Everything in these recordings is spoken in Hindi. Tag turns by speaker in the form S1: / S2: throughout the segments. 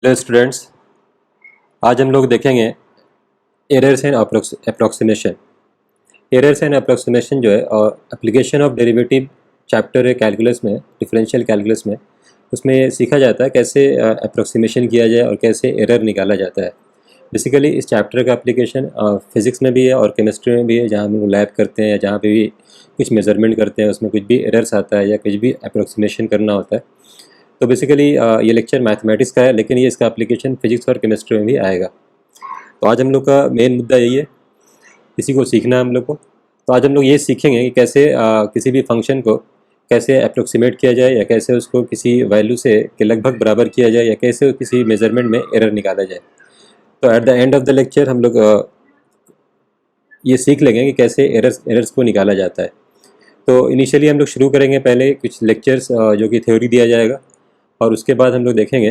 S1: हेलो स्टूडेंट्स, आज हम लोग देखेंगे errors and approximation. Errors and approximation जो है और एप्लीकेशन ऑफ डेरिवेटिव चैप्टर है कैलकुलस में, डिफरेंशियल कैलकुलस में। उसमें सीखा जाता है कैसे अप्रोक्सीमेशन किया जाए और कैसे एरर निकाला जाता है। बेसिकली इस चैप्टर का एप्लीकेशन फिज़िक्स में भी है और केमिस्ट्री में भी है, जहाँ हम लोग लैब करते हैं या जहाँ पे भी कुछ मेजरमेंट करते हैं, उसमें कुछ भी एरर्स आता है या कुछ भी अप्रोक्सीमेशन करना होता है। तो बेसिकली ये लेक्चर मैथमेटिक्स का है, लेकिन ये इसका एप्लीकेशन फिजिक्स और केमिस्ट्री में भी आएगा। तो आज हम लोग का मेन मुद्दा यही है, इसी को सीखना है हम लोग को। तो आज हम लोग ये सीखेंगे कि कैसे किसी भी फंक्शन को कैसे अप्रोक्सीमेट किया जाए या कैसे उसको किसी वैल्यू से के लगभग बराबर किया जाए या कैसे किसी मेजरमेंट में एरर निकाला जाए। तो at the end of the lecture हम लोग ये सीख लेंगे कि कैसे एरर्स को निकाला जाता है। तो इनिशियली हम लोग शुरू करेंगे पहले कुछ लेक्चर्स जो कि थ्योरी दिया जाएगा, और उसके बाद हम लोग देखेंगे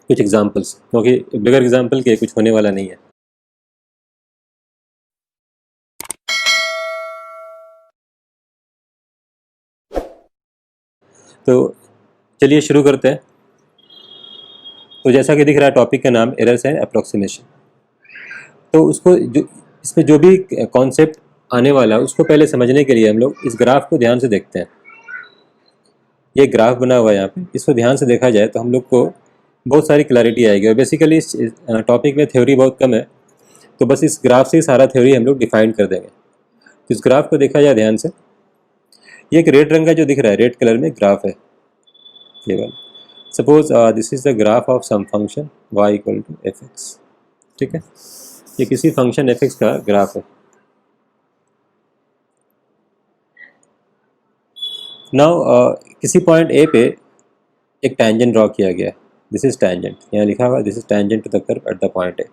S1: कुछ एग्जाम्पल्स, क्योंकि बगैर एग्जाम्पल के कुछ होने वाला नहीं है। तो चलिए शुरू करते हैं। तो जैसा कि दिख रहा है टॉपिक का नाम एरर्स एंड अप्रोक्सीमेशन। तो उसको जो इसमें जो भी कॉन्सेप्ट आने वाला है उसको पहले समझने के लिए हम लोग इस ग्राफ को ध्यान से देखते हैं। ये ग्राफ बना हुआ है यहाँ पे, इसको ध्यान से देखा जाए तो हम लोग को बहुत सारी क्लैरिटी आएगी। और बेसिकली इस टॉपिक में थ्योरी बहुत कम है, तो बस इस ग्राफ से ही सारा थ्योरी हम लोग डिफाइन कर देंगे। तो इस ग्राफ को देखा जाए ध्यान से, ये एक रेड रंग का जो दिख रहा है, रेड कलर में ग्राफ है केवल। Suppose this is the graph of some function y equal to f x. ठीक है, ये किसी फंक्शन एफ एक्स का ग्राफ है। नाउ किसी पॉइंट ए पे एक टैंजेंट ड्रॉ किया गया है। दिस इज टैंजेंट, यहाँ लिखा हुआ this is tangent to the curve at the point A.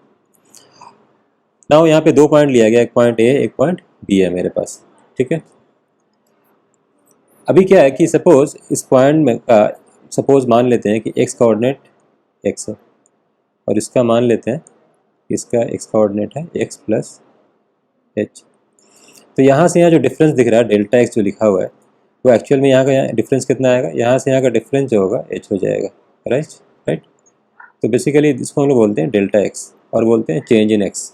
S1: Now यहाँ पे दो पॉइंट लिया गया, एक पॉइंट ए एक पॉइंट बी है मेरे पास। ठीक है, अभी क्या है कि सपोज इस पॉइंट में का सपोज मान लेते हैं कि एक्स कोऑर्डिनेट एक्स है और इसका मान लेते हैं इसका एक्स कोऑर्डिनेट है एक्स प्लस एच। तो यहाँ से यहाँ जो डिफरेंस दिख रहा है डेल्टा एक्स जो लिखा हुआ है, वो एक्चुअल में यहाँ का यहाँ डिफरेंस कितना आएगा, यहाँ से यहाँ का डिफरेंस जो होगा एच हो जाएगा। Right right. तो बेसिकली इसको हम लोग बोलते हैं डेल्टा एक्स और बोलते हैं चेंज इन एक्स।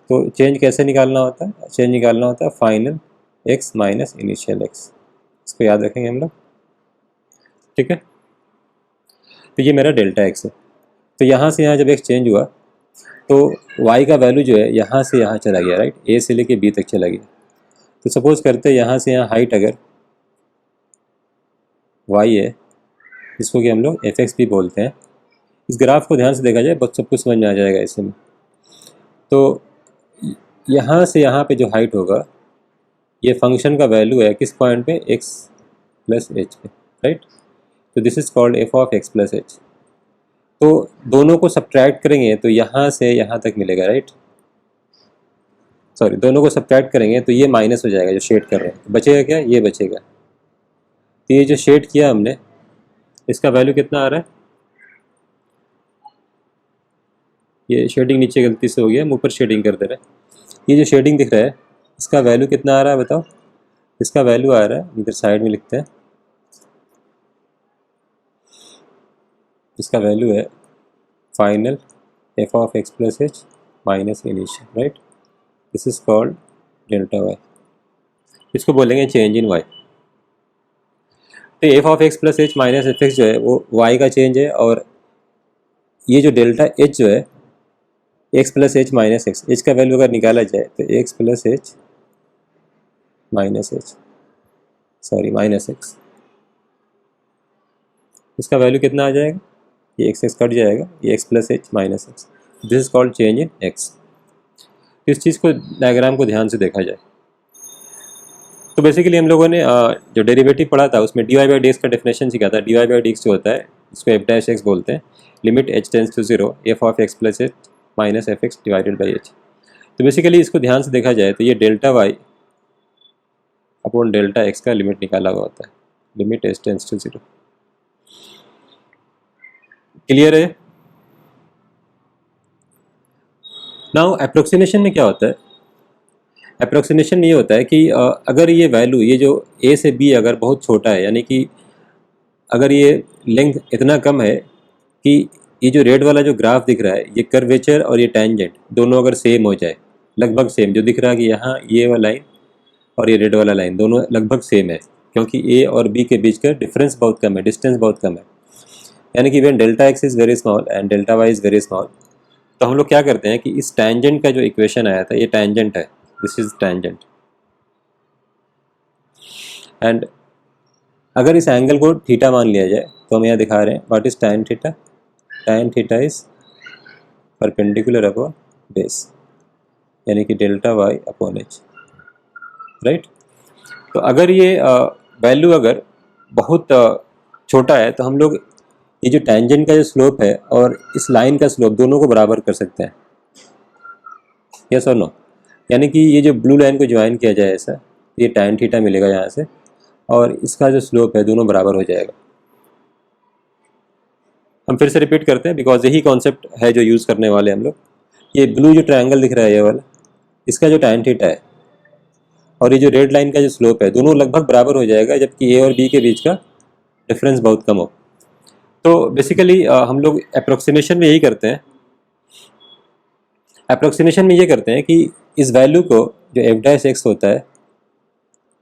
S1: तो चेंज कैसे निकालना होता है, चेंज निकालना होता है final x minus initial x. इसको याद रखेंगे हम लोग। ठीक है, तो ये मेरा डेल्टा एक्स है। तो यहाँ से यहाँ जब एक्स चेंज हुआ तो y का वैल्यू जो है यहाँ से यहाँ चला गया। राइट, a से लेके b तक चला गया। तो सपोज करते हैं यहाँ से यहाँ हाइट अगर y है, जिसको कि हम लोग एफ एक्स भी बोलते हैं। इस ग्राफ को ध्यान से देखा जाए बहुत सब कुछ समझ में आ जाएगा इसमें। तो यहाँ से यहाँ पे जो हाइट होगा, ये फंक्शन का वैल्यू है किस पॉइंट पे, x प्लस एच पे। राइट, तो this is called F of x plus H. तो दोनों को सब्ट्रैक्ट करेंगे तो यहाँ से यहाँ तक मिलेगा। राइट, सॉरी, दोनों को सब्ट्रैक्ट करेंगे तो ये माइनस हो जाएगा जो शेड कर रहे हैं। तो बचेगा क्या, ये बचेगा। तो ये जो शेड किया हमने, इसका वैल्यू कितना आ रहा है, ये शेडिंग नीचे गलती से हो गया, हम ऊपर शेडिंग कर दे रहे हैं। ये जो शेडिंग दिख रहा है इसका वैल्यू कितना आ रहा है बताओ। इसका वैल्यू आ रहा है, इधर साइड में लिखते हैं, इसका वैल्यू है final f of x plus h minus initial. Right, this is called delta y. इसको बोलेंगे चेंज इन वाई। तो f of x plus h minus f x जो है वो वाई का चेंज है, और ये जो डेल्टा एच जो है x plus h minus x, H का वैल्यू अगर निकाला जाए तो x plus h minus H, sorry minus x, इसका वैल्यू कितना आ जाएगा, ये एक्स एक्स कट जाएगा, ये x plus h minus x. This is called change in x. इस चीज़ को डायग्राम को ध्यान से देखा जाए तो बेसिकली हम लोगों ने जो डेरिवेटिव पढ़ा था उसमें d Y by D x का डेफिनेशन सीखा था। D Y by D x जो होता है इसको एफ डैश एक्स बोलते हैं। Limit h tends to zero f of x plus h minus f x divided by h. तो बेसिकली इसको ध्यान से देखा जाए तो ये delta Y upon delta x का लिमिट निकाला हुआ होता है, limit h tends to zero. Clear है। नाउ अप्रोक्सीमेशन में क्या होता है, अप्रोक्सीमेशन में ये होता है कि अगर ये वैल्यू, ये जो a से b अगर बहुत छोटा है, यानी कि अगर ये लेंथ इतना कम है कि ये जो रेड वाला जो ग्राफ दिख रहा है, ये कर्वेचर और ये टेंजेंट दोनों अगर सेम हो जाए, लगभग सेम, जो दिख रहा है कि यहाँ ये वाला लाइन और ये रेड वाला लाइन दोनों लगभग सेम है, क्योंकि ए और बी के बीच का डिफरेंस बहुत कम है, डिस्टेंस बहुत कम है, यानी कि when delta x is very small and delta y is very small, तो हम लोग क्या करते हैं कि इस टेंजेंट का जो इक्वेशन आया था, ये टेंजेंट है, दिस इज टेंजेंट, एंड अगर इस एंगल को थीटा मान लिया जाए तो हम यहाँ दिखा रहे हैं what is tan theta, tan theta is perpendicular upon base, यानी कि delta Y upon h, right. तो अगर ये वैल्यू अगर बहुत छोटा है तो हम लोग ये जो टेंजेंट का जो स्लोप है और इस लाइन का स्लोप दोनों को बराबर कर सकते हैं, यस और नो, यानी कि ये जो ब्लू लाइन को ज्वाइन किया जाए ऐसा, ये tan थीटा मिलेगा यहाँ से, और इसका जो स्लोप है दोनों बराबर हो जाएगा। हम फिर से रिपीट करते हैं बिकॉज यही कॉन्सेप्ट है जो यूज़ करने वाले हम लोग। ये ब्लू जो ट्रायंगल दिख रहा है ये वाला, इसका जो tan थीटा है और ये जो रेड लाइन का जो स्लोप है दोनों लगभग बराबर हो जाएगा, जबकि ए और बी के बीच का डिफरेंस बहुत कम हो। तो बेसिकली हम लोग अप्रोक्सीमेशन में यही करते हैं, अप्रोक्सीमेशन में ये करते हैं कि इस वैल्यू को जो एफ डैश एक्स होता है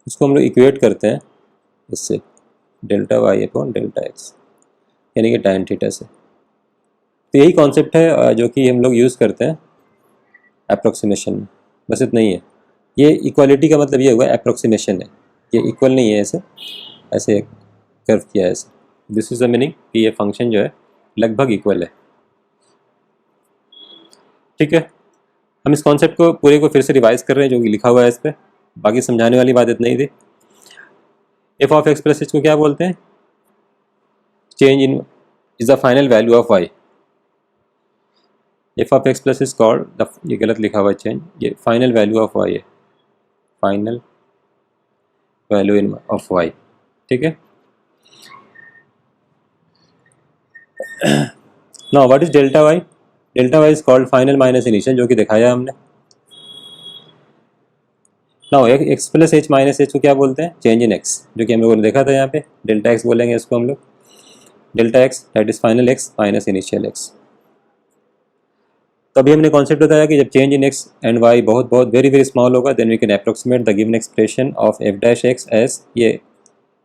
S1: उसको हम लोग इक्वेट करते हैं इससे delta Y upon delta x, यानी कि tan थीटा से। तो यही कॉन्सेप्ट है जो कि हम लोग यूज़ करते हैं अप्रोक्सीमेशन में, बस इतना ही है। ये इक्वालिटी का मतलब ये हुआ अप्रोक्सीमेशन है, ये इक्वल नहीं है, ऐसे ऐसे कर्व किया है ऐसे, दिस इज़ द मीनिंग कि ये फंक्शन जो है लगभग इक्वल है, ठीक है। हम इस कॉन्सेप्ट को पूरे को फिर से रिवाइज कर रहे हैं जो कि लिखा हुआ है इस पर, बाकी समझाने वाली बात इतनी ही थी। F of x plus h को क्या बोलते हैं, change in is the final value of y, f of x plus is called the, ये गलत लिखा हुआ है चेंज, ये फाइनल वैल्यू ऑफ वाई है, final value in of y, ठीक है। Now what is delta y, delta y is called final minus initial, जो कि दिखाया हमने। Now x plus h minus h को क्या बोलते हैं, चेंज इन एक्स, जो कि हम लोगों ने देखा था यहाँ पे, डेल्टा एक्स बोलेंगे इसको हम लोग, delta x that is final x minus initial x. तो अभी हमने कॉन्सेप्ट बताया कि जब change in x and y बहुत बहुत वेरी वेरी स्मॉल होगा, then we can approximate the given expression of f dash x as, ये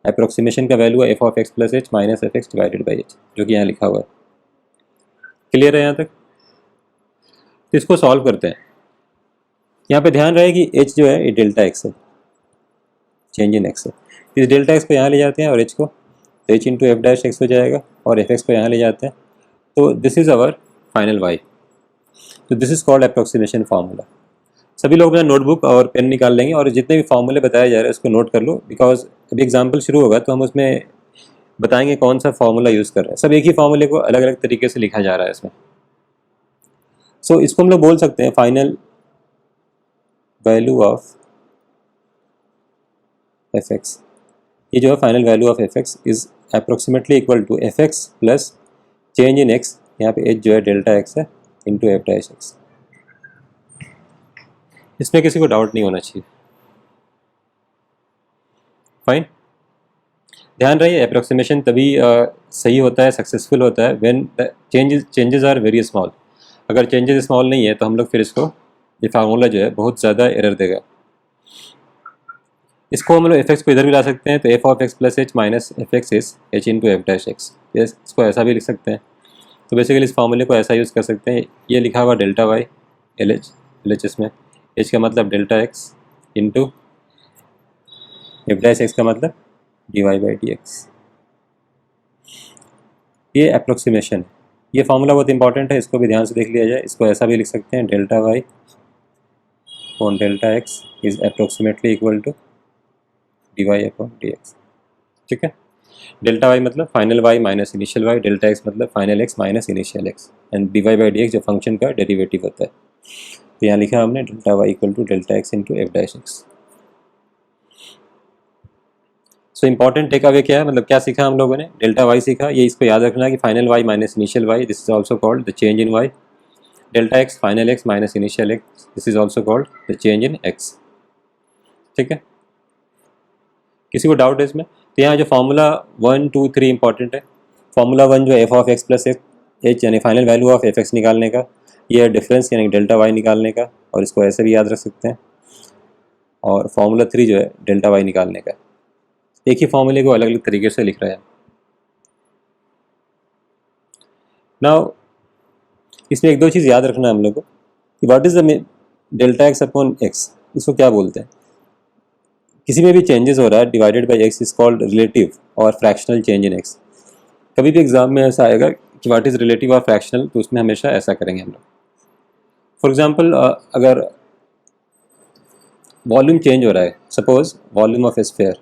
S1: अप्रोक्सीमेशन का वैल्यू है f of x plus h minus f x divided by h, जो कि यहाँ लिखा हुआ है। क्लियर है यहाँ तक? तो इसको सॉल्व करते हैं। यहाँ पे ध्यान रहे कि एच जो है ये डेल्टा एक्स है, चेंज इन एक्स है, इस डेल्टा एक्स को यहाँ ले जाते हैं और एच को, तो H into F dash x हो जाएगा, और एफ एक्स को यहाँ ले जाते हैं, तो this is our final Y. तो this is called approximation formula. सभी लोग अपना नोटबुक और पेन निकाल लेंगे और जितने भी फार्मूले बताए जा रहे हैं उसको नोट कर लो, बिकॉज अभी एग्जाम्पल शुरू होगा तो हम उसमें बताएंगे कौन सा फार्मूला यूज़ कर रहे हैं। सब एक ही फार्मूले को अलग अलग तरीके से लिखा जा रहा है इसमें। सो इसको हम लोग बोल सकते हैं final value of F x, ये जो है final value of F x is approximately equal to f x plus change in x, यहाँ पे एच जो है डेल्टा एक्स है, इंटू एफ डैश एक्स। इसमें किसी को डाउट नहीं होना चाहिए, फाइन। ध्यान रहे अप्रोक्सीमेशन तभी सही होता है, सक्सेसफुल होता है, when the changes are very small. अगर चेंजेस स्मॉल नहीं है तो हम लोग फिर इसको, ये फार्मूला जो है बहुत ज़्यादा एरर देगा। इसको हम लोग एफ एक्स को इधर भी ला सकते हैं, तो f of x plus h minus f x is H into F dash x, इसको ऐसा भी लिख सकते हैं। तो बेसिकली इस फार्मूले को ऐसा यूज़ कर सकते हैं, ये लिखा हुआ डेल्टा वाई एल एच इसमें, एच का मतलब delta x into F dash x का मतलब d Y by D x. ये अप्रोक्सीमेशन है, ये फार्मूला बहुत इंपॉर्टेंट है, इसको भी ध्यान से देख लिया जाए। इसको ऐसा भी लिख सकते हैं, delta Y upon delta x is approximately equal to D Y upon D x, ठीक है। डेल्टा वाई मतलब final Y minus initial Y, delta X मतलब final x minus initial X, and D Y by D x जो फंक्शन का डेरिवेटिव होता है। तो यहाँ लिखा हमने delta Y equal to delta x into F dash X. So important take away क्या है, मतलब क्या सीखा हम लोगों ने, डेल्टा वाई सीखा, ये इसको याद रखना कि final Y minus initial y, this is also called the change in y. Delta x final x minus initial x, this is also called the change in x, ठीक है। किसी को डाउट है इसमें? तो यहाँ जो फार्मूला 1 2 3 इंपॉर्टेंट है। फार्मूला 1 जो F of x plus H यानी final value of F x निकालने का, ये है डिफरेंस यानी डेल्टा वाई निकालने का, और इसको ऐसे भी याद रख सकते हैं। और फार्मूला 3 जो है डेल्टा वाई निकालने का। एक ही फॉर्मूले को अलग अलग तरीके से लिख रहे हैं। नाउ इसमें एक दो चीज़ याद रखना है हम लोग को कि what is the delta x upon x, इसको क्या बोलते हैं? किसी में भी चेंजेस हो रहा है divided by x is called relative और फ्रैक्शनल चेंज इन एक्स। कभी भी एग्जाम में ऐसा आएगा कि व्हाट इज़ रिलेटिव और फ्रैक्शनल, तो उसमें हमेशा ऐसा करेंगे हम लोग। फॉर एग्जांपल अगर वॉल्यूम चेंज हो रहा है, suppose volume of a sphere,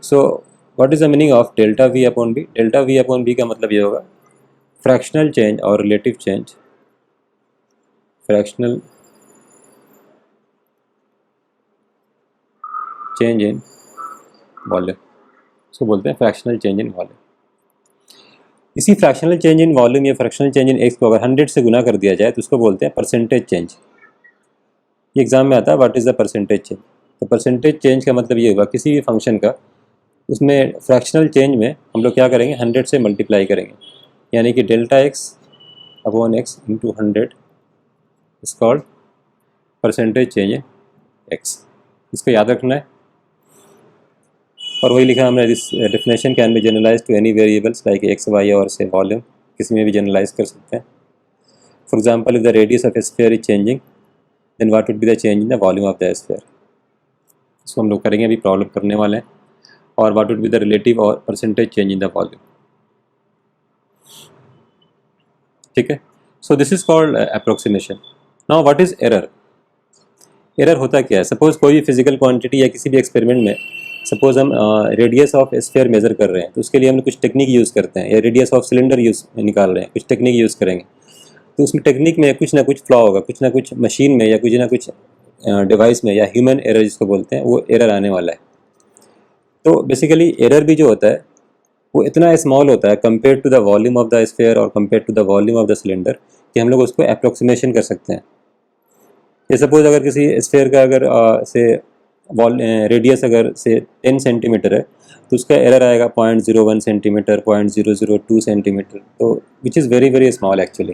S1: so what is the meaning of delta v upon b? Delta v upon b का मतलब ये होगा फ्रैक्शनल चेंज और relative change, fractional change in volume, इसको बोलते हैं फ्रैक्शनल चेंज इन वॉल्यूम। इसी फ्रैक्शनल चेंज इन वॉल्यूम या फ्रैक्शनल चेंज इन एक्स को अगर 100 से गुना कर दिया जाए तो उसको बोलते हैं परसेंटेज चेंज। ये एग्जाम में आता है what is the percentage change. तो परसेंटेज चेंज का मतलब ये होगा किसी भी फंक्शन का, उसमें फ्रैक्शनल चेंज में हम लोग क्या करेंगे, 100 से मल्टीप्लाई करेंगे, यानी कि delta x upon x into 100 is called percentage change in x. इसको याद रखना है। और वही लिखा हमने, this definition can be generalize to any variables like x y और से वॉल्यूम, किसी में भी जनरलाइज कर सकते हैं। For example if the radius of a sphere is changing then what would be the change in the volume of the sphere. इसको हम लोग करेंगे, अभी प्रॉब्लम करने वाले हैं। और what would be the relative और percentage change in the volume. ठीक है, so this is called approximation. Now what is error? Error होता क्या है? सपोज कोई भी फिजिकल क्वांटिटी या किसी भी एक्सपेरिमेंट में सपोज हम रेडियस ऑफ स्फीयर मेजर कर रहे हैं, तो उसके लिए हम कुछ टेक्निक यूज़ करते हैं, या रेडियस ऑफ सिलेंडर यूज़ निकाल रहे हैं, कुछ टेक्निक यूज़ करेंगे। तो उसमें टेक्निक में कुछ ना कुछ फ्लॉ होगा, कुछ ना कुछ मशीन में या कुछ ना कुछ डिवाइस में, या ह्यूमन एरर जिसको बोलते हैं, वो एरर आने वाला है। तो बेसिकली एरर भी जो होता है वो इतना स्मॉल होता है compare to the volume of the sphere और compare to the volume of the cylinder कि हम लोग उसको अप्रोक्सीमेशन कर सकते हैं। ये सपोज अगर किसी स्फीयर का अगर से रेडियस अगर से 10 सेंटीमीटर है तो उसका एरर आएगा 0.01 सेंटीमीटर, 0.002 सेंटीमीटर, तो which is very very small actually.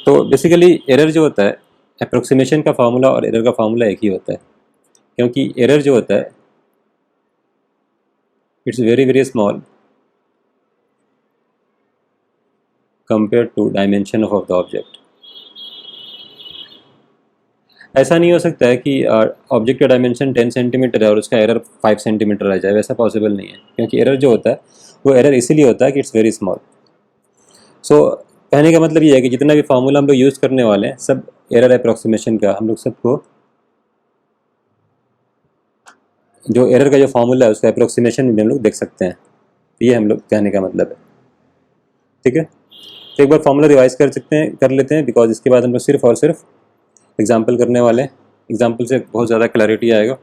S1: तो बेसिकली एरर जो होता है, अप्रोक्सीमेशन का फार्मूला और एरर का फार्मूला एक ही होता है, क्योंकि एरर जो होता है it's very very small compare to dimension of the object. ऐसा नहीं हो सकता है कि ऑब्जेक्ट का डायमेंशन 10 सेंटीमीटर है और उसका एरर 5 सेंटीमीटर आ जाए, वैसा पॉसिबल नहीं है, क्योंकि एरर जो होता है वो एरर इसीलिए होता है कि इट्स वेरी स्मॉल। सो कहने का मतलब ये है कि जितना भी फार्मूला हम लोग यूज़ करने वाले हैं सब एरर अप्रोक्सीमेशन का, हम लोग सबको जो एरर का जो फार्मूला है उसका अप्रोक्सीमेशन भी हम लोग देख सकते हैं। ये हम लोग कहने का मतलब है। ठीक है, तो एक बार फार्मूला रिवाइज कर लेते हैं, बिकॉज इसके बाद हम लोग सिर्फ और सिर्फ एग्जाम्पल करने वाले हैं। एग्जाम्पल से बहुत ज़्यादा क्लैरिटी आएगा।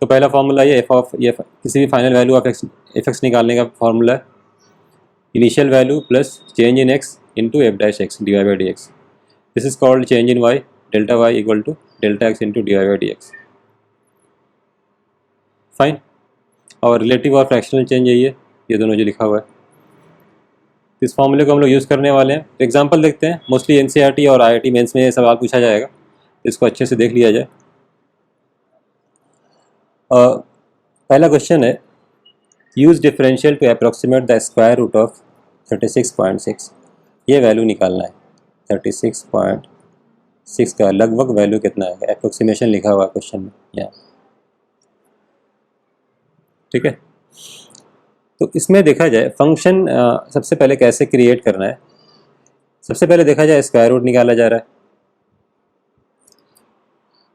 S1: तो पहला फार्मूला ये किसी भी final value of F x निकालने का फार्मूला है, initial value plus change in x into F dash x d Y by D x. This is called change in y, delta Y equal to delta x into d Y by D x. Fine. और रिलेटिव और फ्रैक्शनल चेंज यही है, ये दोनों जो लिखा हुआ है। इस फॉर्मूले को हम लोग यूज़ करने वाले हैं। तो एग्जांपल देखते हैं, मोस्टली एनसीईआरटी और आईआईटी मेंस में ये सवाल पूछा जाएगा, इसको अच्छे से देख लिया जाए। पहला क्वेश्चन है, use differential to approximate the square root of 36.6। ये वैल्यू निकालना है, 36.6 का लगभग वैल्यू कितना है, अप्रोक्सीमेशन लिखा हुआ क्वेश्चन में यहाँ। ठीक है, तो इसमें देखा जाए फंक्शन सबसे पहले कैसे क्रिएट करना है। सबसे पहले देखा जाए स्क्वायर रूट निकाला जा रहा है।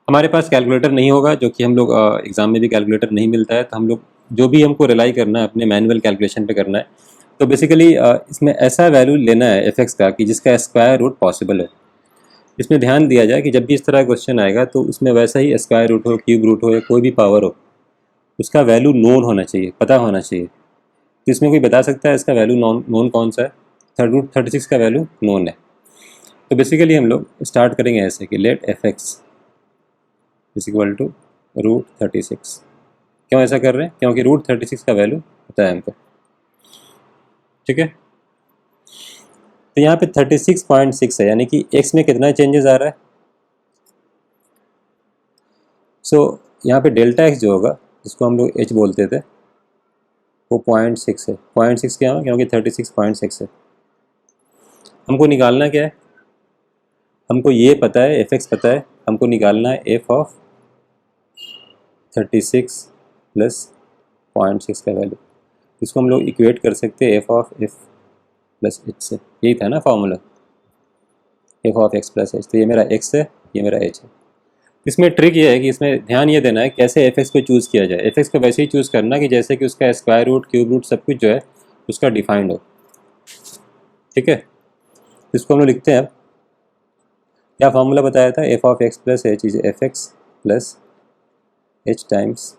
S1: हमारे पास कैलकुलेटर नहीं होगा, जो कि हम लोग एग्ज़ाम में भी कैलकुलेटर नहीं मिलता है, तो हम लोग जो भी हमको रिलाई करना है अपने मैनुअल कैलकुलेशन पे करना है। तो बेसिकली इसमें ऐसा वैल्यू लेना है एफ एक्स का कि जिसका स्क्वायर रूट पॉसिबल है। इसमें ध्यान दिया जाए कि जब भी इस तरह का क्वेश्चन आएगा तो उसमें वैसा ही स्क्वायर रूट हो, क्यूब रूट हो या कोई भी पावर हो, उसका वैल्यू नोन होना चाहिए, पता होना चाहिए। तो इसमें कोई बता सकता है इसका वैल्यू नोन कौन सा है? रूट 36 का वैल्यू नोन है। तो बेसिकली हम लोग स्टार्ट करेंगे ऐसे कि let f x is equal to √36। क्यों ऐसा कर रहे हैं? क्योंकि √36 का वैल्यू पता है हमको, ठीक है। तो यहाँ पे 36.6 है, यानी कि x में कितना चेंजेस आ रहा है। सो यहाँ पे डेल्टा x जो होगा, जिसको हम लोग h बोलते थे, वो 0.6 है। 0.6 क्या है? क्योंकि 36.6 है। हमको निकालना क्या है? हमको ये पता है, एफ एक्स पता है, हमको निकालना है एफ ऑफ 36 प्लस 0.6 का वैल्यू। इसको हम लोग इक्वेट कर सकते हैं F of F plus H से। यही था ना formula, F of x plus H. तो ये मेरा एक्स है, ये मेरा एच है। इसमें ट्रिक ये है कि इसमें ध्यान ये देना है कैसे एफ एक्स को चूज़ किया जाए। एफ एक्स को वैसे ही चूज़ करना कि जैसे कि उसका स्क्वायर रूट, क्यूब रूट सब कुछ जो है उसका डिफाइंड हो, ठीक है। इसको हम लोग लिखते हैं। अब क्या फॉर्मूला बताया था? F of x plus H is F x plus H times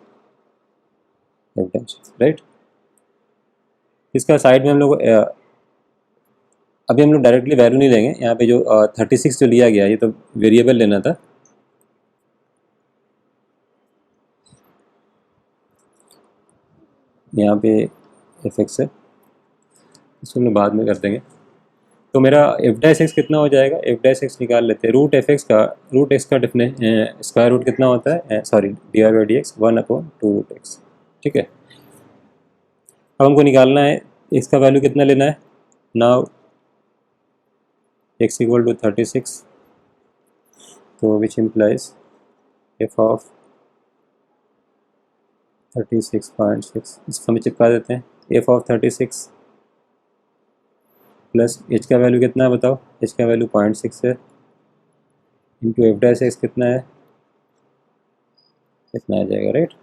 S1: F dash, right. इसका साइड में हम लोग अभी हम लोग डायरेक्टली वैल्यू नहीं लेंगे। यहाँ पे जो 36 जो लिया गया, ये तो वेरिएबल लेना था। यहाँ पे एफ एक्स है, इसको हम लोग बाद में कर देंगे। तो मेरा एफ डैश एक्स कितना हो जाएगा? एफ डैश एक्स निकाल लेते हैं। रूट एक्स का डिफने स्क्वायर रूट कितना होता है? Sorry, d r by D x 1/2 root x, ठीक है। अब हमको निकालना है एक्स का वैल्यू कितना लेना है। नाउ एक्स इक्वल टू 36, तो विच इम्प्लाइज एफ ऑफ 36.6, इसको हमें चिपका देते हैं। एफ ऑफ 36 प्लस एच का वैल्यू कितना है बताओ? एच का वैल्यू 0.6 है, इंटू एफ डैश एक्स कितना है? कितना आ जाएगा, राइट।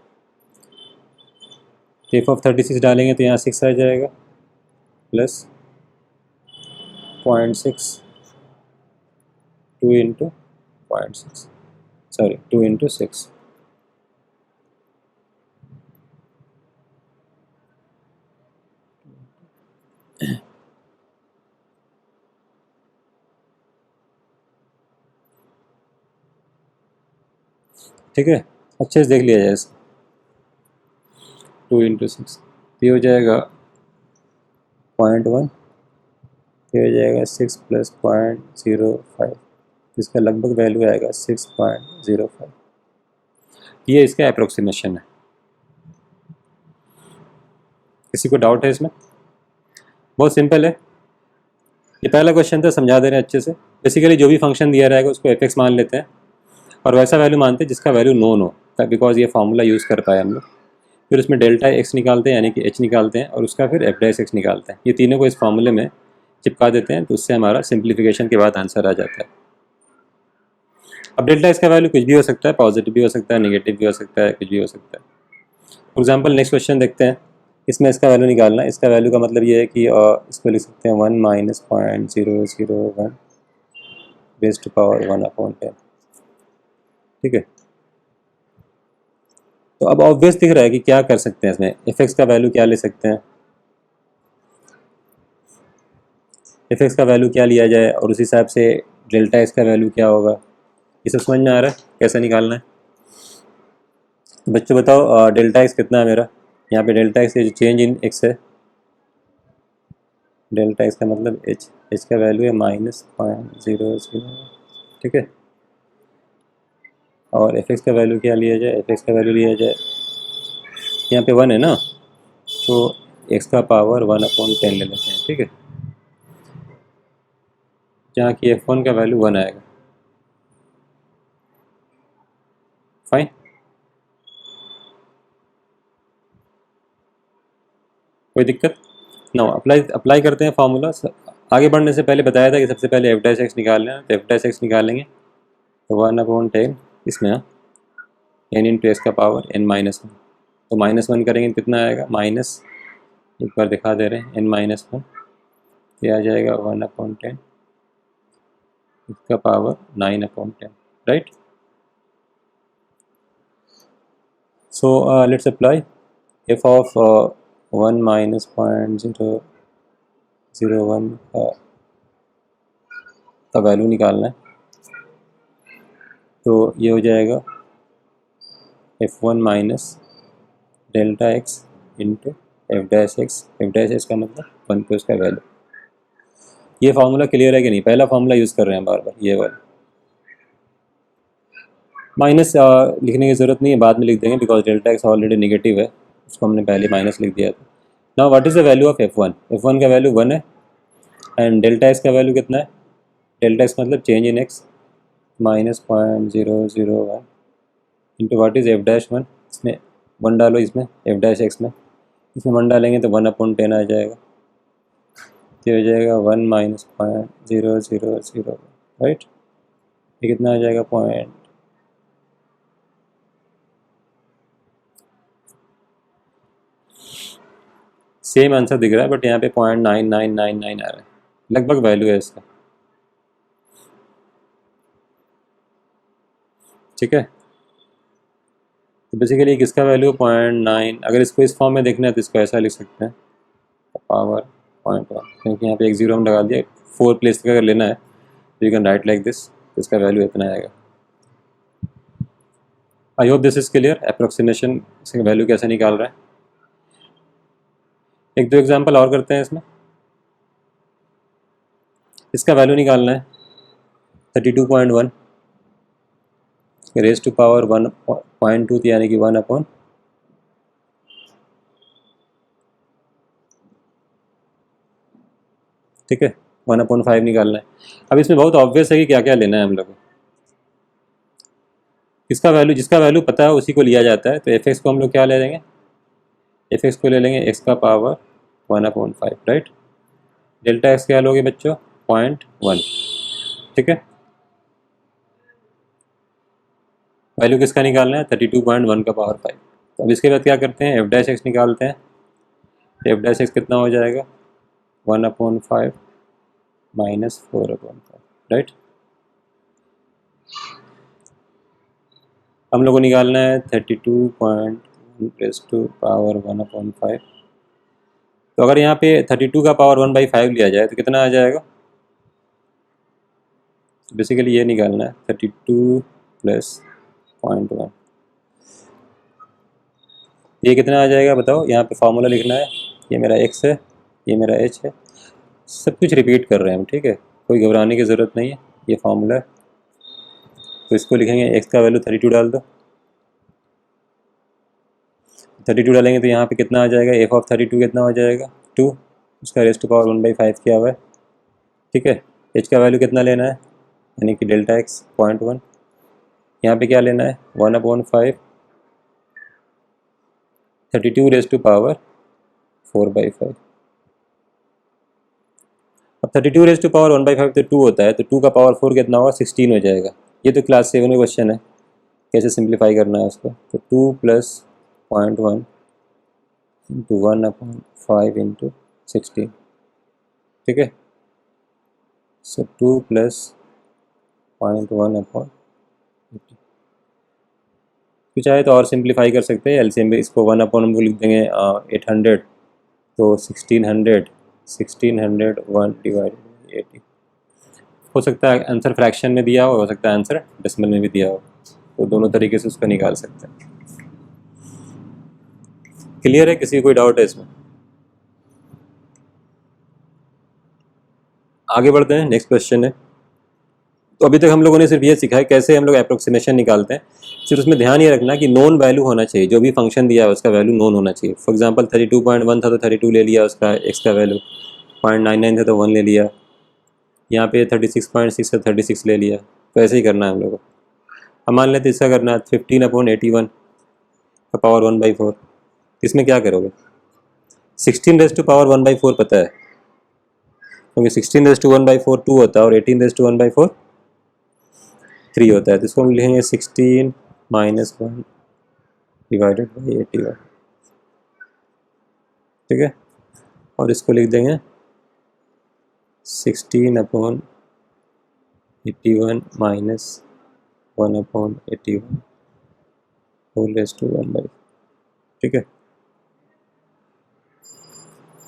S1: एफ ऑफ 36 डालेंगे तो यहाँ 6 आ जाएगा, प्लस 0.6, 2 इंटू 0.6, सॉरी 2 इंटू 6, ठीक है। अच्छे से देख लिया जाए इसको। 2 इंटू 6, ये हो जाएगा 0.1, ये हो जाएगा 6 प्लस 0.05, इसका लगभग वैल्यू आएगा 6.05। ये इसका अप्रोक्सीमेशन है। किसी को डाउट है इसमें? बहुत सिंपल है। ये पहला क्वेश्चन था, समझा दे रहे हैं अच्छे से। बेसिकली जो भी फंक्शन दिया रहेगा उसको एफ एक्स मान लेते हैं, और वैसा वैल्यू मानते हैं जिसका वैल्यू नोन हो, बिकॉज ये फार्मूला यूज़ कर पाए हम लोग। फिर उसमें डेल्टा एक्स निकालते हैं, यानी कि एच निकालते हैं, और उसका फिर एफ डैश एक्स निकालते हैं। ये तीनों को इस फार्मूले में चिपका देते हैं, तो उससे हमारा सिंप्लीफिकेशन के बाद आंसर आ जाता है। अब डेल्टा एक्स का वैल्यू कुछ भी हो सकता है, पॉजिटिव भी हो सकता है, नेगेटिव भी हो सकता है, कुछ भी हो सकता है। फॉर एग्जाम्पल नेक्स्ट क्वेश्चन देखते हैं। इसमें इसका वैल्यू निकालना है। इसका वैल्यू का मतलब ये है कि इसको लिख सकते हैं 1 माइनस 0.001 बेस टू पावर 1/10, ठीक है। तो अब ऑब्वियस दिख रहा है कि क्या कर सकते हैं इसमें। एफ एक्स का वैल्यू क्या ले सकते हैं? एफ एक्स का वैल्यू क्या लिया जाए, और उस हिसाब से डेल्टा एक्स का वैल्यू क्या होगा। ये सब समझ में आ रहा है कैसे निकालना है? तो बच्चों बताओ, डेल्टा एक्स कितना है मेरा? यहाँ पे डेल्टा एक्स जो चेंज इन एक्स है, डेल्टा एक्स का मतलब एच, एच का वैल्यू है -0.00, ठीक है। और एफ एक्स का वैल्यू क्या लिया जाए? एफ एक्स का वैल्यू लिया जाए, यहाँ पे 1 है ना, तो एक्स का पावर 1/10 ले लेते हैं, ठीक है। जहाँ की f1 का वैल्यू 1 आएगा। फाइन। कोई दिक्कत? नो, अप्लाई करते हैं फार्मूला। आगे बढ़ने से पहले बताया था कि सबसे पहले एफ डैश एक्स निकालना है। तो एफ डैश एक्स निकालेंगे तो 1/10 इसमें n इंटू एक्स का पावर n-1, तो -1 करेंगे कितना आएगा? माइनस, एक बार दिखा दे रहे हैं, n-1, ये आ जाएगा 1/10 इसका power 9/10, right. So let's apply F of 1 minus 0.001 का वैल्यू निकालना है। तो ये हो जाएगा f1 minus delta x into F dash x का मतलब 1 पे उसका वैल्यू। ये फार्मूला क्लियर है कि नहीं? पहला फार्मूला यूज़ कर रहे हैं बार बार, ये वाला। माइनस लिखने की ज़रूरत नहीं है, बाद में लिख देंगे, because delta x already negative है, उसको हमने पहले माइनस लिख दिया था। Now what is the value of f1? f1 का वैल्यू 1 है एंड डेल्टा एक्स का वैल्यू कितना है? डेल्टा एक्स मतलब change in x minus -0.001 into what is F dash 1। इसमें 1 डालो, इसमें एफ डैश एक्स में, इसमें 1 डालेंगे तो 1/10 आ जाएगा, ये हो जाएगा 1 माइनस -0.001, राइट। ये कितना आ जाएगा? पॉइंट। सेम आंसर दिख रहा है बट यहाँ पे 0.9999 आ रहा है, लगभग वैल्यू है इसका, ठीक है। तो बेसिकली किसका वैल्यू 0.9, अगर इसको इस फॉर्म में देखना है तो इसको ऐसा लिख सकते हैं, पावर 0.1, क्योंकि यहाँ पे एक जीरो हम लगा दिया, 4 प्लेस तक अगर लेना है तो you can write like this, तो इसका वैल्यू इतना आएगा। I hope this is clear. Approximation इसका वैल्यू कैसे निकाल रहा है, एक दो एग्जाम्पल और करते हैं इसमें। इसका वैल्यू निकालना है 32.1 रेज टू पावर 1.2 यानी कि 1/, ठीक है, 1/5 निकालना है। अब इसमें बहुत ऑब्वियस है कि क्या क्या लेना है हम लोग को। इसका वैल्यू, जिसका वैल्यू पता है उसी को लिया जाता है, तो एफ एक्स को हम लोग क्या ले लेंगे? एफ एक्स को ले लेंगे एक्स का पावर 1/5, राइट। डेल्टा एक्स क्या लोगे बच्चों? 0.1, ठीक है। वैल्यू किसका निकालना है? 32.1 का पावर 5। तो अब इसके बाद क्या करते हैं? एफ डैश एक्स निकालते हैं। एफ डैश एक्स कितना हो जाएगा? 1/5 माइनस 4/5, राइट। हम लोग को निकालना है 32.1 रेज़ टू पावर 1/5। तो अगर यहाँ पे 32 का पावर 1/5 लिया जाए तो कितना आ जाएगा? बेसिकली ये निकालना है 32 प्लस 0.1, ये कितना आ जाएगा बताओ? यहाँ पे फार्मूला लिखना है, ये मेरा x है, ये मेरा h है, सब कुछ रिपीट कर रहे हैं हम, ठीक है, कोई घबराने की ज़रूरत नहीं है, ये फार्मूला है। तो इसको लिखेंगे x का वैल्यू 32 डाल दो, 32 डालेंगे तो यहाँ पे कितना आ जाएगा? f ऑफ 32 कितना हो जाएगा? 2, उसका रेज़ टू पावर 1/5 किया हुआ है, ठीक है। h का वैल्यू कितना लेना है? यानी कि डेल्टा x 0.1, यहाँ पे क्या लेना है? 1/5 32 रेज़ टू पावर 4/5। अब 32 रेज़ टू पावर 1/5 तो 2 होता है, तो 2 का पावर 4 कितना होगा? 16 हो जाएगा। ये तो क्लास 7 में क्वेश्चन है, कैसे सिंप्लीफाई करना है उसको। तो 2 प्लस 0.1 इंटू 1/5 इंटू 16, ठीक है। सो 2 प्लस 0.1/, तो चाहे तो और सिंप्लीफाई कर सकते हैं, एलसीएम में इसको 1/, हम लिख देंगे 800, तो 1600 1 डिवाइडेड 80। हो सकता है आंसर फ्रैक्शन में दिया हो सकता है आंसर डेसिमल में भी दिया हो, तो दोनों तरीके से उसको निकाल सकते हैं। क्लियर है? किसी कोई डाउट है इसमें? आगे बढ़ते हैं, नेक्स्ट क्वेश्चन है। तो अभी तक हम लोगों ने सिर्फ ये सीखा है कैसे हम लोग अप्रोक्सीमेशन निकालते हैं। सिर्फ उसमें ध्यान ये रखना कि नोन वैल्यू होना चाहिए, जो भी फंक्शन दिया है उसका वैल्यू नोन होना चाहिए। फॉर एग्जांपल 32.1 था तो 32 ले लिया, उसका एक्स का वैल्यू 0.99 था तो 1 ले लिया, यहाँ पे 36.6 है 36 ले लिया। तो ऐसे ही करना है हम लोग को। अब मान लेते इसका करना है 15/81 का पावर 1/4, इसमें क्या करोगे? 16 रेज़ टू पावर 1/4 पता है, क्योंकि 16 रेज़ टू 1/4 2 होता है और 18 रेज़ टू 1/4 3 होता है। तो इसको हम लिखेंगे 16 माइनस 1 डिवाइडेड बाई 81, ठीक है। और इसको लिख देंगे 16/81 माइनस 1/81 होल रेज़ टू 1/4, ठीक है।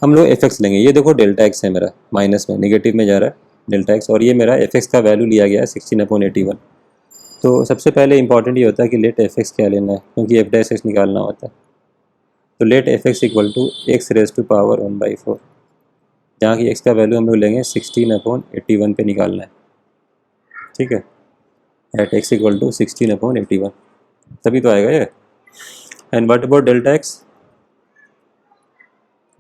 S1: हम लोग एफ एक्स लेंगे, ये देखो डेल्टा एक्स है मेरा, माइनस में नेगेटिव में जा रहा है डेल्टा एक्स, और ये मेरा एफ एक्स का वैल्यू लिया गया है 16/81। तो सबसे पहले इंपॉर्टेंट ये होता है कि लेट एफ एक्स क्या लेना है, क्योंकि एफ डैश एक्स निकालना होता है। तो let f x equal to x raise to power 1/4, जहाँ की एक्स का वैल्यू हम लोग लेंगे 16/81 पे निकालना है, ठीक है। एट एक्स इक्वल टू 16/81, तभी तो आएगा ये। And what about delta x?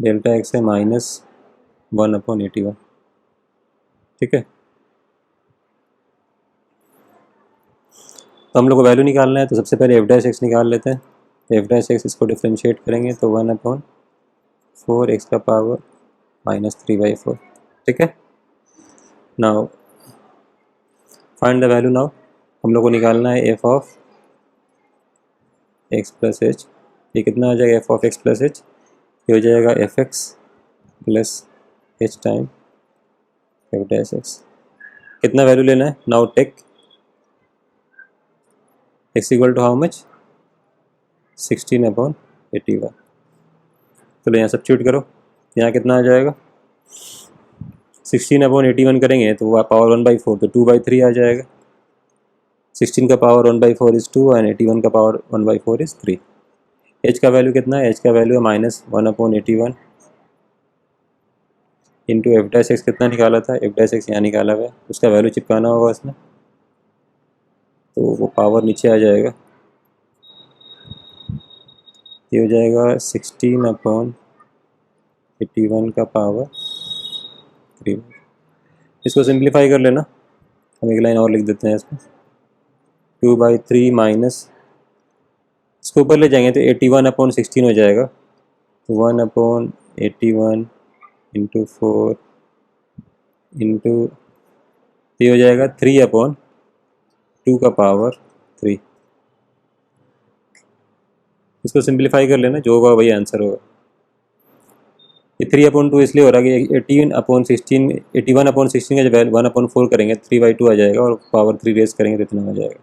S1: Delta x है -1/81, ठीक है। तो हम लोग को वैल्यू निकालना है, तो सबसे पहले एफ डैश एक्स निकाल लेते हैं। एफ डैश एक्स इसको डिफ्रेंशिएट करेंगे तो 1/4 एक्स का पावर -3/4, ठीक है। Now find the value. Now हम लोग को निकालना है f of x plus h. ये कितना हो जाएगा? F of x plus h, ये हो जाएगा f x plus h time f dash x. कितना वैल्यू लेना है? Now take x equal to how much? 16/81। चलो यहाँ सब्स्टिट्यूट करो, यहाँ कितना आ जाएगा? 16/81 करेंगे तो पावर 1/4, तो 2/3 आ जाएगा। 16 का पावर 1/4 इज़ 2 एंड 81 का पावर 1/4 इज़ 3। एच का वैल्यू कितना है? एच का वैल्यू है -1/81 इंटू एफ डैश एक्स। कितना निकाला था? एफ डैश एक्स यहाँ निकाला हुआ है, उसका वैल्यू चिपकाना होगा उसमें, तो वो पावर नीचे आ जाएगा। ये हो जाएगा 16/81 का पावर 3। इसको सिंप्लीफाई कर लेना, हम एक लाइन और लिख देते हैं इसमें। 2/3 माइनस, इसको ऊपर ले जाएंगे तो 81/16 हो जाएगा। तो 1/81 इंटू 4 इंटू, ये हो जाएगा 3/2 का पावर 3। इसको सिंप्लीफाई कर लेना, जो होगा वही आंसर होगा। ये 3/2 इसलिए हो रहा है कि 18/16, 81/16 का जब 1/4 करेंगे 3/2 आ जाएगा, और पावर 3 रेज करेंगे तो इतना हो जाएगा।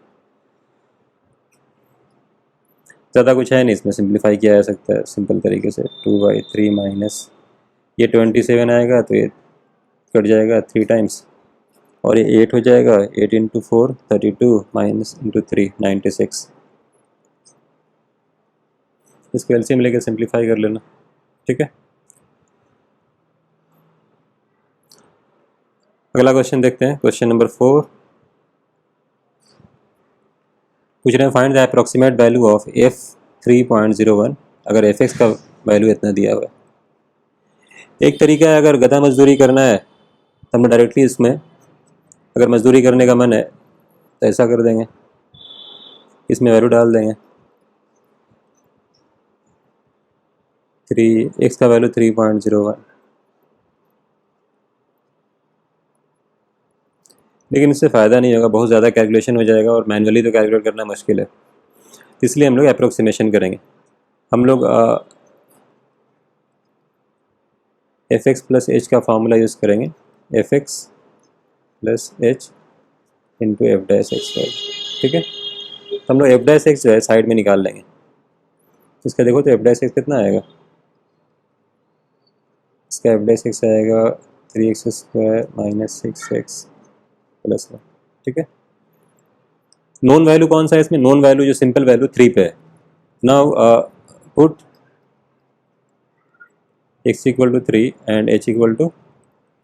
S1: ज़्यादा कुछ है नहीं इसमें, सिंप्लीफाई किया जा सकता है सिंपल तरीके से। 2/3 माइनस ये 27 आएगा, तो ये कट जाएगा 3 टाइम्स, और ये 8 हो जाएगा। 8 इंटू 4 32 माइनस इंटू 3 96। इसको एलसीएम लेकर सिंप्लीफाई कर लेना, ठीक है। अगला क्वेश्चन देखते हैं, क्वेश्चन नंबर 4। पूछ रहे हैं find the approximate value of F 3.01 अगर एफ एक्स का वैल्यू इतना दिया हुआ है। एक तरीका है, अगर गधा मजदूरी करना है तो हम डायरेक्टली इसमें, अगर मजदूरी करने का मन है तो ऐसा कर देंगे, इसमें वैल्यू डाल देंगे। 3 एक्स का वैल्यू 3.01, लेकिन इससे फ़ायदा नहीं होगा, बहुत ज़्यादा कैलकुलेशन हो जाएगा और मैनुअली तो कैलकुलेट करना मुश्किल है। इसलिए हम लोग अप्रोक्सीमेशन करेंगे। हम लोग एफ एक्स प्लस एच का फार्मूला यूज़ करेंगे, F x plus H into F dash x, ठीक है। तो हम लोग एफ डैश एक्स जो है साइड में निकाल लेंगे। इसका देखो तो एफ डैश एक्स कितना आएगा? इसका एफ डैश एक्स आएगा 3x² माइनस 6x प्लस 1, ठीक है। नॉन वैल्यू कौन सा है इसमें? नॉन वैल्यू जो सिंपल वैल्यू 3 पे है। Now put x equal to 3 and h equal to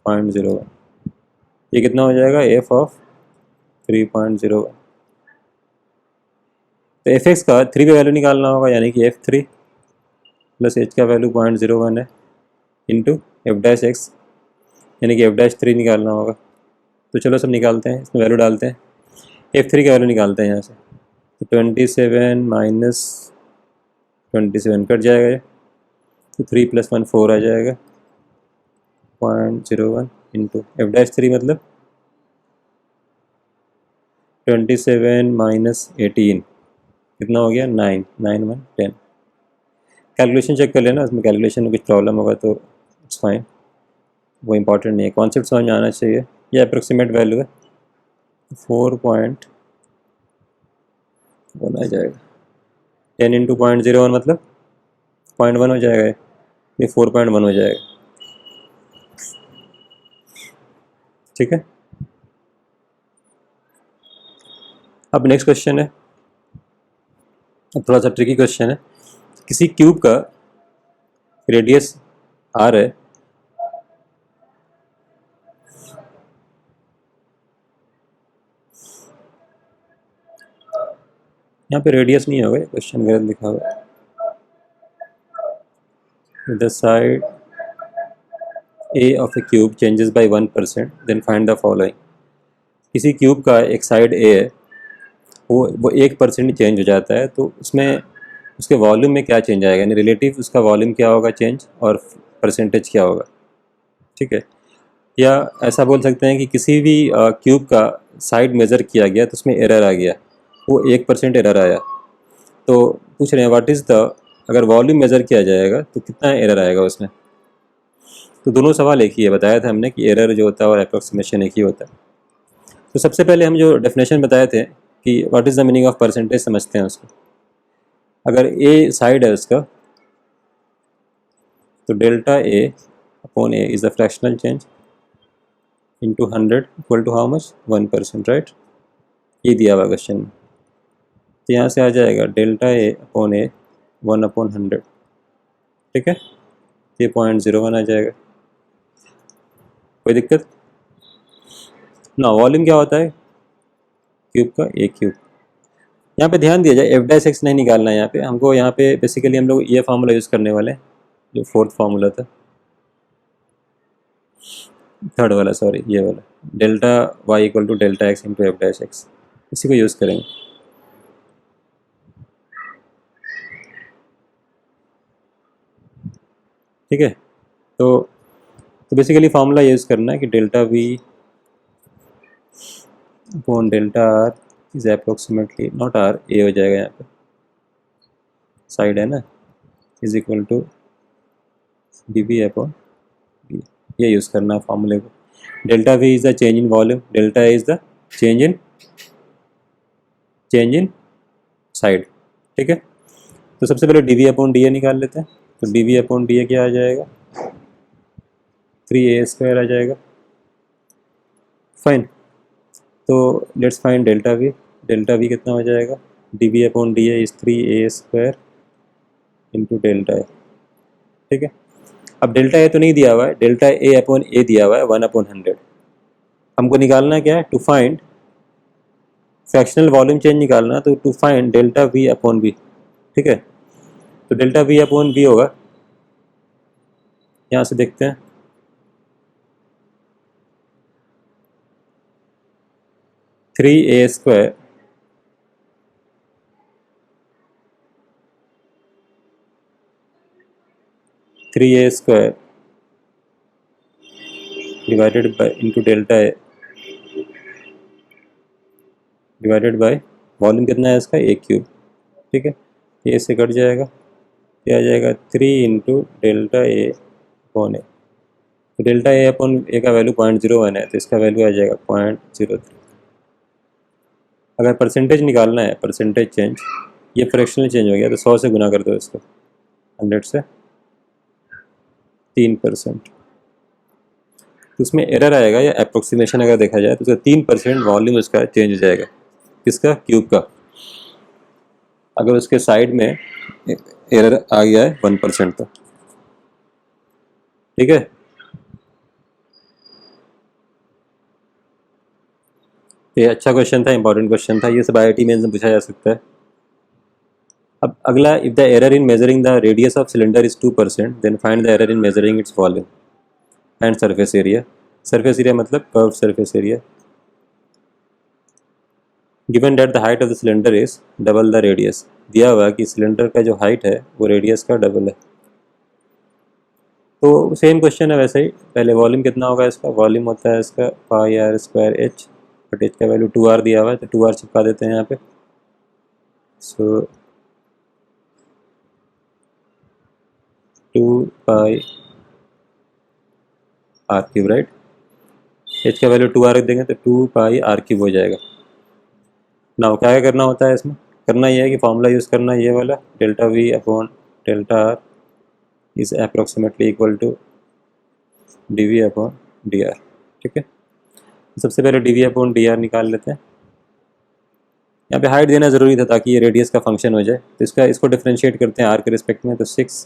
S1: 0.01। ये कितना हो जाएगा? F of 3.01। तो एफ एक्स का 3 पे वैल्यू निकालना होगा, यानी कि f3 प्लस h का वैल्यू 0.01 है इंटू एफ डैश एक्स, यानी कि एफ डैश 3 निकालना होगा। तो चलो सब निकालते हैं, इसमें वैल्यू डालते हैं। f3 का वैल्यू निकालते हैं यहाँ से, तो 27 माइनस 27 कट जाएगा ये, तो 3 + 1 4 आ जाएगा। 0.01 इंटू एफ डैश 3 मतलब 27 माइनस 18 कितना हो गया? 9 9 1 10। कैलकुलेशन चेक कर लेना, उसमें कैलकुलेशन में कुछ प्रॉब्लम होगा तो इट्स फाइन, वो इंपॉर्टेंट नहीं है, कॉन्सेप्ट समझ में आना चाहिए। ये अप्रोक्सीमेट वैल्यू है, 4.1 आ जाएगा। 10 इंटू 0.01 मतलब 0.1 हो जाएगा, ये 4.1 हो जाएगा, ठीक है। अब नेक्स्ट क्वेश्चन है, अब थोड़ा सा ट्रिकी क्वेश्चन है। किसी क्यूब का रेडियस आर है, यहाँ पे रेडियस नहीं होगा, क्वेश्चन गलत लिखा हुआ है। The side a of a cube changes by 1%, then find the following. किसी क्यूब का एक साइड ए है, वो 1% चेंज हो जाता है, तो उसमें उसके वॉल्यूम में क्या चेंज आएगा, यानी रिलेटिव उसका वॉल्यूम क्या होगा चेंज, और परसेंटेज क्या होगा, ठीक है। या ऐसा बोल सकते हैं कि किसी भी क्यूब का साइड मेज़र किया गया तो उसमें एरर आ गया, वो 1% एरर आया, तो पूछ रहे हैं व्हाट इज़ द, अगर वॉल्यूम मेज़र किया जाएगा तो कितना एरर आएगा उसमें। तो दोनों सवाल एक ही है, बताया था हमने कि एरर जो होता है और अप्रोक्सीमेशन एक ही होता है। तो सबसे पहले हम जो डेफिनेशन बताए थे कि what is the meaning of percentage, समझते हैं उसको। अगर ए साइड है उसका, तो delta a upon a is the fractional change into 100 equal to how much, 1%, right. ये दिया हुआ क्वेश्चन में, तो यहाँ से आ जाएगा डेल्टा ए अपॉन ए 1/100, ठीक है। ये 0.01 आ जाएगा, कोई दिक्कत ना। वॉल्यूम क्या होता है क्यूब का, ए क्यूब। यहाँ पे ध्यान दिया जाए f'(x) नहीं निकालना है यहाँ पे हमको, यहाँ पे बेसिकली हम लोग ये फार्मूला यूज़ करने वाले हैं जो फोर्थ फार्मूला था, थर्ड वाला, सॉरी ये वाला, delta y equal to delta x into f'(x), इसी को यूज़ करेंगे। ठीक है, तो बेसिकली फार्मूला यूज़ करना है कि delta v upon delta r is approximately, not r, a हो जाएगा यहाँ पे, साइड है ना, is equal to dv upon b, ये यूज़ करना है फार्मूले को। Delta v is the change in volume, delta a is the change in side, ठीक है। तो सबसे पहले dv अपॉन da निकाल लेते हैं, तो dv अपॉन da क्या आ जाएगा, 3a² आ जाएगा, फाइन। तो let's find delta v, delta v कितना हो जाएगा, dv upon da is 3a² into delta a, ठीक है। अब डेल्टा ए तो नहीं दिया हुआ है, डेल्टा ए अपॉन ए दिया हुआ है 1/100। हमको निकालना क्या है, to find fractional volume change निकालना, तो to find delta v upon b, ठीक है। तो डेल्टा वी अपॉन बी होगा, यहाँ से देखते हैं, three A square divided by into delta A divided by volume कितना है इसका, ए क्यूब, ठीक है। ए से कट जाएगा, ये आ जाएगा 3 इंटू डेल्टा ए अपॉन ए। तो डेल्टा ए अपॉन ए का वैल्यू 0.01 है, तो इसका वैल्यू आ जाएगा 0.03। अगर परसेंटेज निकालना है, परसेंटेज चेंज, ये फ्रैक्शनल चेंज हो गया, तो 100 से गुना कर दो इसको, 100 से 3%, तो उसमें एरर आएगा या अप्रोक्सीमेशन अगर देखा जाए तो उसका 3% वॉल्यूम उसका चेंज हो जाएगा, किसका, क्यूब का। अगर उसके साइड में एरर आ गया है 1% तो, ठीक है। ये अच्छा क्वेश्चन था, इंपॉर्टेंट क्वेश्चन था, ये सब IIT मेंस में पूछा जा सकता है। अब अगला, if the error in measuring the radius of cylinder is 2%, then find the error in measuring its volume and surface area. Surface area मतलब curve surface area. Given that the height of the cylinder is double the radius, दिया हुआ कि सिलेंडर का जो हाइट है वो रेडियस का डबल है। तो सेम क्वेश्चन है वैसे ही, पहले वॉल्यूम कितना होगा इसका, वॉल्यूम होता है इसका πr²h, बट h का वैल्यू 2r दिया हुआ है, तो 2r चिपका देते हैं यहाँ पे। सो 2πr क्यूब, राइट। h का वैल्यू 2r रख देंगे तो 2πr³ हो जाएगा। ना क्या करना होता है इसमें, करना यह है कि फॉर्मूला यूज़ करना ये वाला, delta v upon delta r is approximately equal to dv upon dr, ठीक है। सबसे पहले dv अपॉन dr निकाल लेते हैं, यहाँ पे हाइट देना ज़रूरी था ताकि ये रेडियस का फंक्शन हो जाए। तो इसको डिफ्रेंशिएट करते हैं आर के रिस्पेक्ट में, तो 6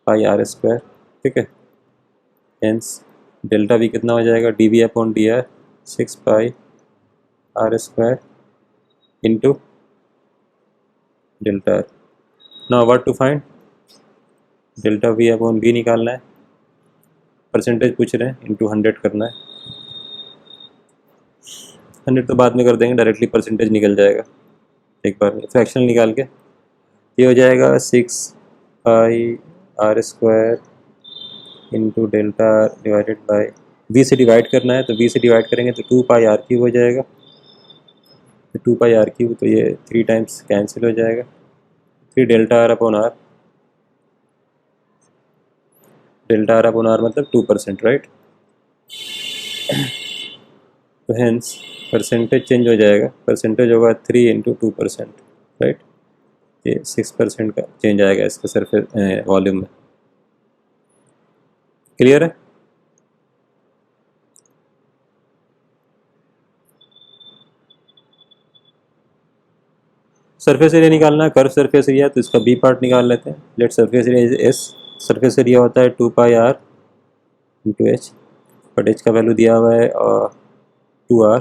S1: पाई आर स्क्वायर, ठीक है। हेंस डेल्टा वी कितना हो जाएगा, d v upon d r 6 pi are square into delta r. Now what to find, delta v upon v निकालना है, परसेंटेज पूछ रहे हैं, इंटू 100 करना है। 100 तो बाद में कर देंगे, डायरेक्टली परसेंटेज निकल जाएगा एक बार में। फ्रैक्शन निकाल के ये हो जाएगा 6 pi are square into delta R divided by V से डिवाइड करना है, तो वी से डिवाइड करेंगे तो 2 पाई आर क्यूब हो जाएगा। तो 2 पाई आर क्यूब, तो ये 3 टाइम्स कैंसिल हो जाएगा। फिर delta r upon r, delta r upon r मतलब 2%, राइट। तो हेंस परसेंटेज चेंज हो जाएगा, परसेंटेज होगा 3 इंटू 2%, राइट। ये 6% का चेंज आएगा इसके सरफेस वॉल्यूम में। क्लियर है? सरफेस एरिया निकालना है, कर्व सरफेस एरिया, तो इसका बी पार्ट निकाल लेते हैं। Let surface area is S, surface area होता है 2 pi R into H, but H का वैल्यू दिया हुआ है 2 आर,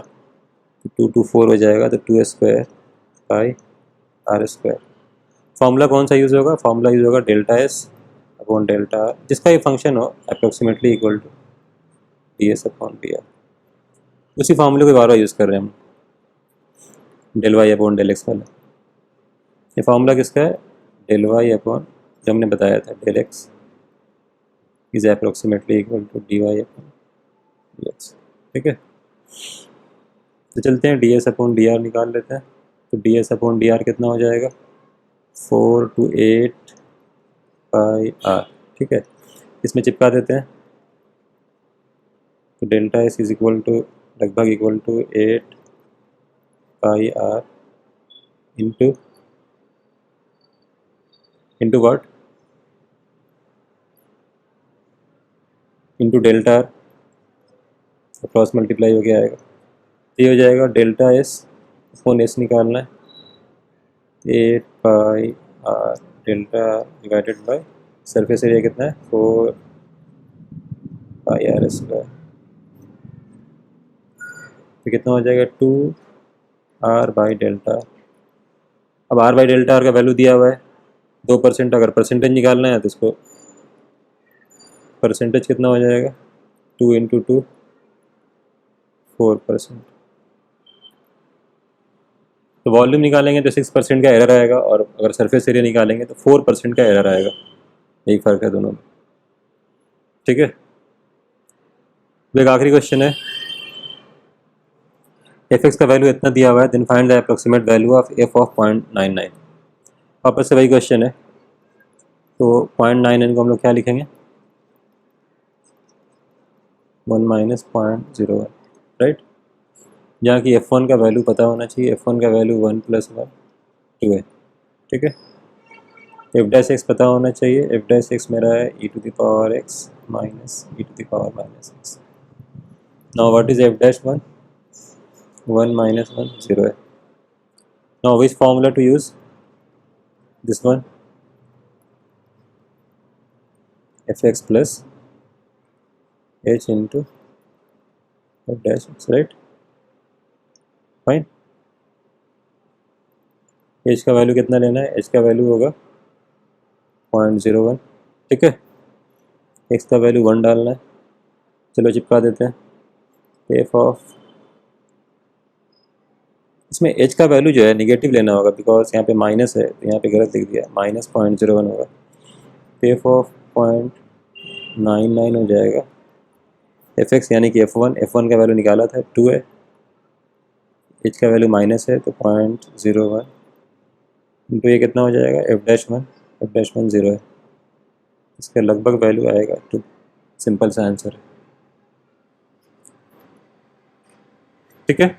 S1: 2 टू 4 हो जाएगा, तो 2 square pi are square. Formula कौन सा यूज़ होगा, फॉर्मूला यूज़ होगा delta s upon delta r, जिसका ये फंक्शन हो approximately equal to d s upon d r. उसी फॉर्मूले को बार बार यूज़ कर रहे हैं हम, del y upon del x वाला। ये फार्मूला किसका है, डेल वाई अपॉन, जो हमने बताया था, del x is approximately equal to D Y upon D x, ठीक है। तो चलते हैं d s upon d r निकाल लेते हैं। तो d s upon d r कितना हो जाएगा, 4 to 8 पाई आर, ठीक है। इसमें चिपका देते हैं, तो delta S is equal to लगभग equal to 8 pi R into what, into delta R, cross multiply हो गया आएगा। तो ये हो जाएगा डेल्टा एस अपॉन एस निकालना है, 8 pi R delta divided by surface area कितना है, 4 पाई आर स्क्वायर। तो कितना हो जाएगा, 2 आर बाई डेल्टा। अब आर बाई डेल्टा आर का वैल्यू दिया हुआ है 2%, अगर परसेंटेज निकालना है तो इसको परसेंटेज कितना हो जाएगा, 2 इंटू 2 4%। तो वॉल्यूम निकालेंगे तो 6% का एरर आएगा, और अगर सरफेस एरिया निकालेंगे तो 4% का एरर आएगा। यही फ़र्क है दोनों में, ठीक है। एक आखिरी क्वेश्चन है, एफ एक्स का वैल्यू इतना दिया हुआ है, then find the approximate value of f of 0.99। वापस से वही क्वेश्चन है, तो 0.99 को हम लोग क्या लिखेंगे, 1 माइनस 0.01, राइट। जहाँ की F1 का वैल्यू पता होना चाहिए, F1 का वैल्यू 1 + 1 2 है, ठीक है। एफ डैश एक्स पता होना चाहिए, एफ डैश एक्स मेरा है e to the power x minus e to the power minus x। Now what is f dash 1, 1 minus 1 0 है। Now which formula to use, this one, f x plus h into F dash x, right, fine. h का वैल्यू कितना लेना है, h का वैल्यू होगा 0.01, ठीक है। x का वैल्यू 1 डालना है, चलो चिपका देते हैं। एफ ऑफ, इसमें h का वैल्यू जो है निगेटिव लेना होगा, बिकॉज यहाँ पे माइनस है, तो यहाँ पे गलत लिख दिया, माइनस 0.01 होगा। एफ ऑफ 0.99 हो जाएगा। एफ एक्स यानी कि F1 का वैल्यू निकाला था 2 है, h का वैल्यू माइनस है, तो 0.01 इंटू ये कितना हो जाएगा, एफ डैश वन 0 है, इसका लगभग वैल्यू आएगा 2। सिंपल सा आंसर है, ठीक है।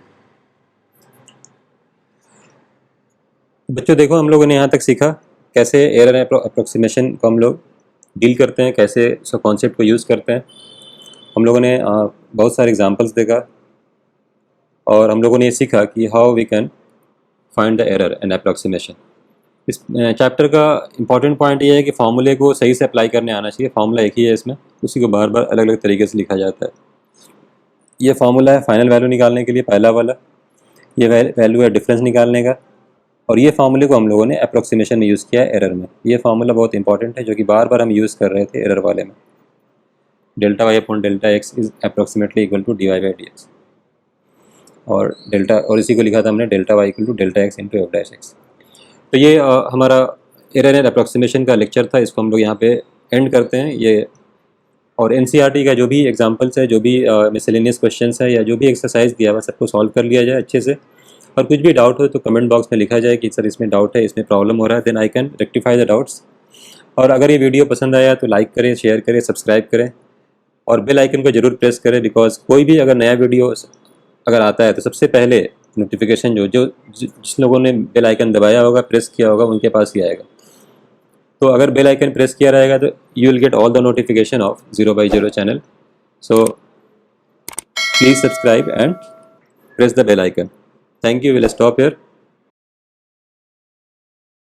S1: बच्चों देखो, हम लोगों ने यहाँ तक सीखा कैसे एरर अप्रोक्सीमेशन को हम लोग डील करते हैं, कैसे उसका कॉन्सेप्ट को यूज़ करते हैं। हम लोगों ने बहुत सारे एग्जांपल्स देखा, और हम लोगों ने ये सीखा कि how we can find the error and approximation. इस चैप्टर का इम्पॉर्टेंट पॉइंट ये है कि फार्मूले को सही से अप्लाई करने आना चाहिए। फार्मूला एक ही है इसमें, उसी को बार बार अलग अलग तरीके से लिखा जाता है। ये फार्मूला है फाइनल वैल्यू निकालने के लिए, पहला वाला। ये वैल्यू है डिफरेंस निकालने का। और ये फार्मूले को हम लोगों ने अप्रोक्सीमेशन में यूज़ किया है एरर में। ये फार्मूला बहुत इंपॉर्टेंट है, जो कि बार बार हम यूज़ कर रहे थे एरर वाले में। Delta Y upon delta x is approximately equal to D Y by D x, और डेल्टा, और इसी को लिखा था हमने delta Y equal to delta x into F dash x. तो ये हमारा एरर एंड अप्रोक्सीमेशन का लेक्चर था। इसको हम लोग यहाँ पे एंड करते हैं। ये और एनसीईआरटी का जो भी एग्जांपल्स है, जो भी मिसलेनियस क्वेश्चंस है, या जो भी एक्सरसाइज दिया हुआ, सबको सॉल्व कर लिया जाए अच्छे से। और कुछ भी डाउट हो तो कमेंट बॉक्स में लिखा जाए कि सर इसमें डाउट है, इसमें प्रॉब्लम हो रहा है, then I can rectify the doubts. और अगर ये वीडियो पसंद आया तो लाइक करें, शेयर करें, सब्सक्राइब करें, और बेल आइकन को जरूर प्रेस करें, बिकॉज कोई भी अगर नया वीडियो अगर आता है तो सबसे पहले नोटिफिकेशन जिस लोगों ने बेल आइकन दबाया होगा, प्रेस किया होगा, उनके पास ही आएगा। तो अगर बेल आइकन प्रेस किया रहेगा तो you will get all the notification of 0x0 channel. So please subscribe and press the bell icon. Thank you. We'll stop here.